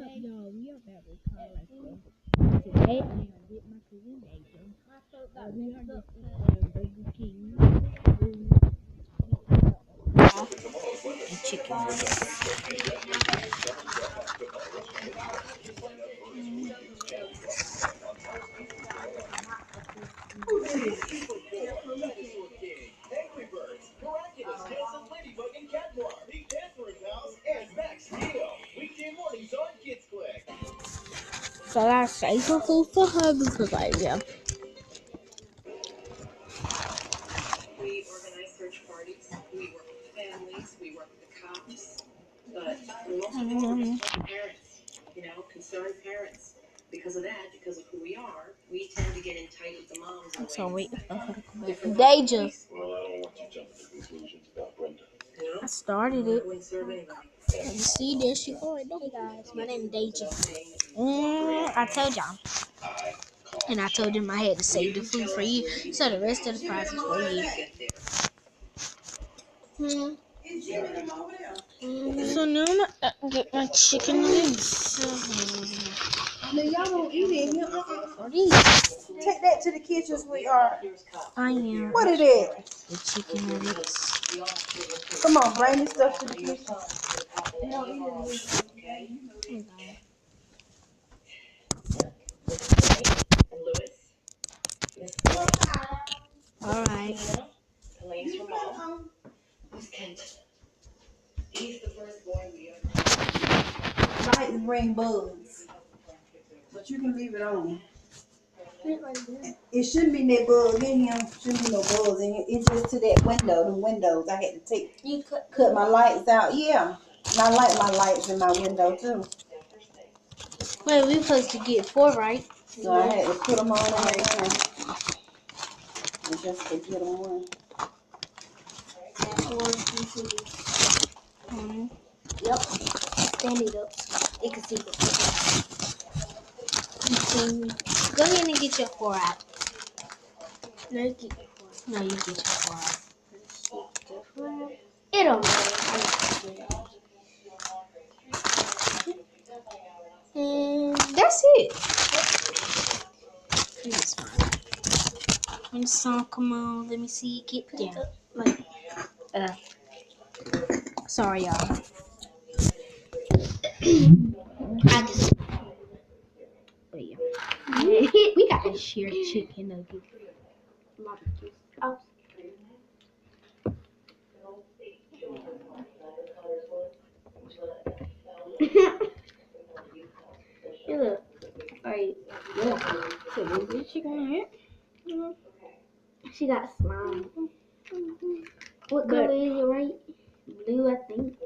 y'all? We are back with Colorado. Today I am with my cousin Nathan. We are just Burger King and chicken nuggets. So I gotta say some food for her because like yeah. We organize search parties. We work with families. We work with the cops. But most important, parents. Concerned parents. Because of that, because of who we are, we tend to get in tight with the moms. So wait for her to come back. Deja. Well, I don't want you jumping to conclusions about Brenda. I started it. Wouldn't serve anybody. You see, there she going. Hey guys, my name is Deja. I told y'all. And I told them I had to save the food for you, so the rest of the prize is for you. So now I'm gonna get my chicken nuggets. No, y'all don't eat it here. What are these? Take that to the kitchen, sweetheart. I am. What is it? The chicken nuggets. Come on, bring this stuff to the kitchen. Alright. Elaine's from mom. Who's Kent? He's the first boy we ever. Lights bring bugs, but you can leave it on. It shouldn't be no bug in here. Shouldn't be no bugs in here. It's just to that window. The windows. I had to cut my lights out. Yeah, and I like my lights in my window too. Wait, we supposed to get 4, right? So I had to put them on there. And just to get them on. Yep. Stand it up. You can see it. Go ahead and get your 4 out. No, you get your 4 out. It don't matter. And that's it. It's fine. When the song come on, let me see it get down. Sorry, y'all. I just. But yeah. We got to share chicken nuggets. Oh. Look. Alright. Yeah. So, is this chicken nugget? She got a smile. What color is it, right? Blue, I think.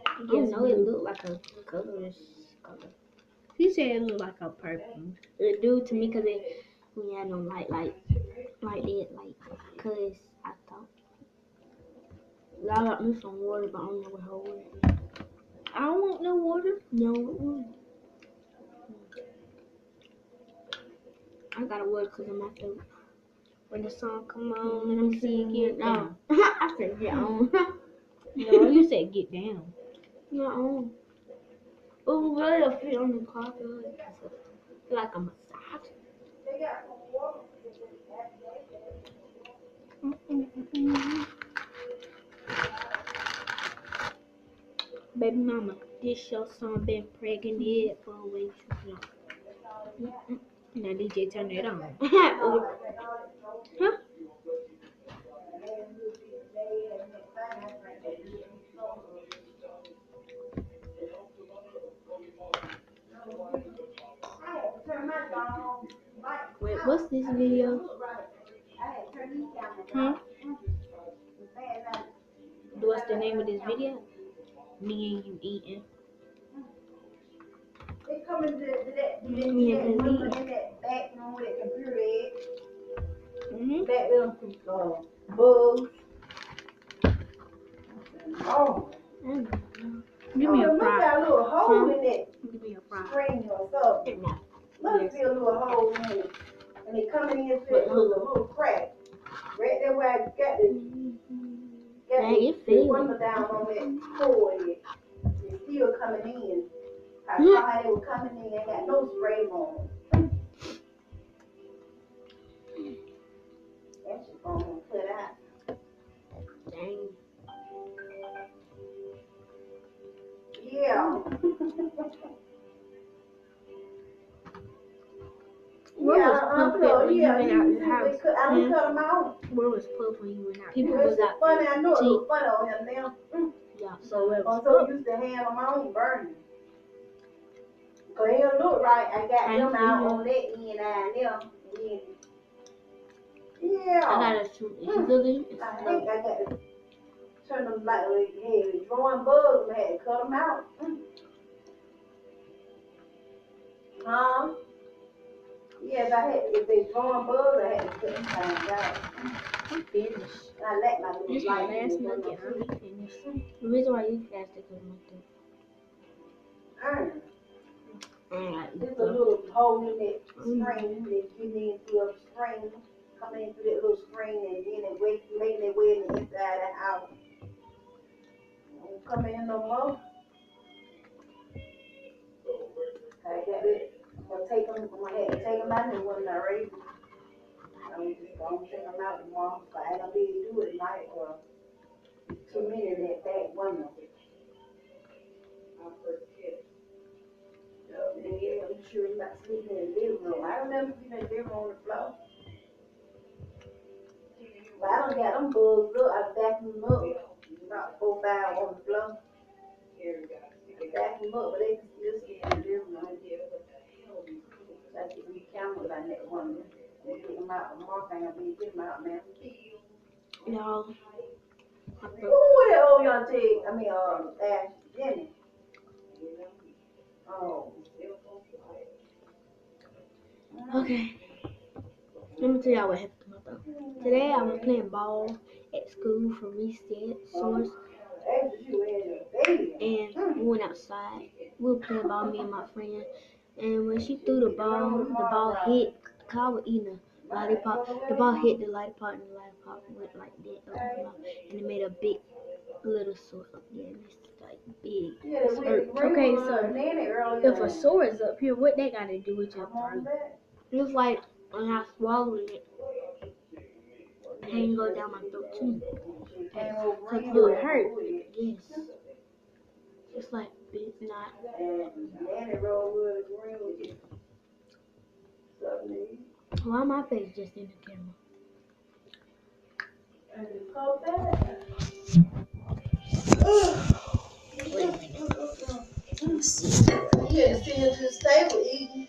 I don't know, it looked like a colorless color. He said it looked like a purple. It do to me because we had no light like that, because I thought. I got me some water, but I don't know what hold it. I don't want no water. No. I gotta water because I'm at the. When the song come on, let me see it get down. I said get on. No, you said get down. Not on. Oh, really? I feel on the carpet. Like a massage. Baby mama, this your son been pregnant for way too long. Now DJ turn it on. Huh? Wait, what's this video? Huh? What's the name of this video? Me and you eating. They come into that back room with that computer at. That little bugs. Oh. Give me a look fry. got a little hole in that Give me a fry. screen or something. Look, see a little hole in it. And they coming in through a little crack. Right there where I got the window down on that cord. It's still coming in. I saw how they were coming in, they got no spray on. That shit gonna cut out. Dang. Yeah. Where was Puff at when you went out the house? I don't cut them out. Where was Puff when you went out? People People was was out funny. there. I know it See? look funny on him now. Yeah, so where was I'm so Puff? used to having them on burning. Cause it don't look right. I got them out on that end and there. Yeah. I gotta shoot easily. I think I got to turn them like drawing bugs. I had to cut them out. Yes, I had. If they drawing bugs, I had to cut them things out. I'm finished. I let my little This is my light last in the nugget. window. I'm finished. The reason why you fast is because Iron. my There's a little hole in that screen that get in through a screen, come in through that little screen, and then it making their way in the inside of the house. Don't come in no more. I got it. I'm gonna take them. I had to take them out and wasn't already. I'm just gonna take them out tomorrow. So I ain't gonna be able to do it tonight. Too many in that back window. Yeah, I'm sure you're not sleeping in the living room. I remember sleeping in the living room on the floor. But I don't got them bugs up. I vacuum them up. About 4 or 5 on the floor. I vacuum them up, but they can still stay in the living room. So I should be careful about that one. They get them out tomorrow. I ain't gonna be getting them out now. no. Who was that old young Tig? Ash, Jenny. Oh. Okay. Let me tell y'all what happened to my dog. Today I was playing ball at school for recess source, and we went outside. We were playing ball, me and my friend. And when she threw the ball hit. I was eating a lollipop. The ball hit the lollipop, and the lollipop went like that up my mouth, and it made a big little sore up there. And it's like big. It's hurt. Okay, so if a sore is up here, what that got to do with your throat? It was like when I swallowed it, pain go down my throat too. So do it hurt? Yes. It's like big knot. Why my face just in the camera? Wait a minute. Let me see. Yeah, see you just stay with eating.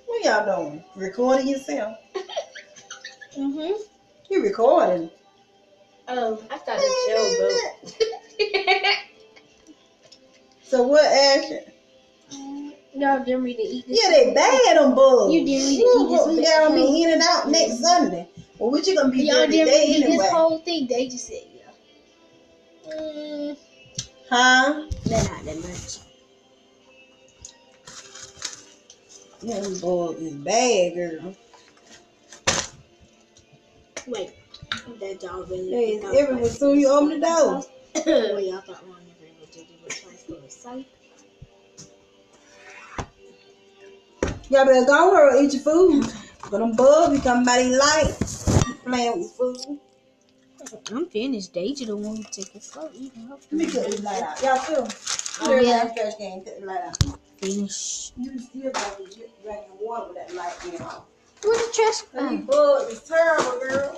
What y'all doing? Recording yourself? You recording? I started showboat. So what, Ash? Y'all didn't me to eat this. Yeah, they bad them bugs. You didn't need to eat this. You gotta be in and out next Sunday. Well, what you gonna be Y'all doing didn't today eat anyway? this whole thing. They just said, yeah. Huh? They're not that much. Yeah, them bugs is bad, girl. Wait. That y'all really. Hey, it's everywhere. Soon you open the door. Well, y'all thought wrong. Y'all better go over and eat your food. But them bugs be coming by these lights. Playing with food. I'm finished. Deja the one who take it slow. Let me cut this light out. Y'all too. Oh, yeah. Trash can, cut the light out. Finish. You still got to drink water with that light in on. Where's the trash? These bugs is terrible, girl.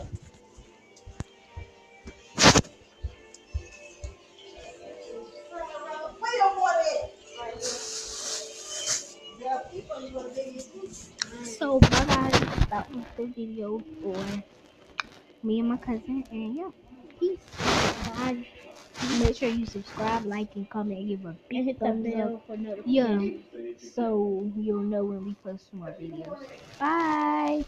Where your water at? So, bye guys. That was the video for me and my cousin. And yeah, peace. Bye. Make sure you subscribe, like, and comment, and give a big thumbs up. Yeah, so you'll know when we post more videos. Bye.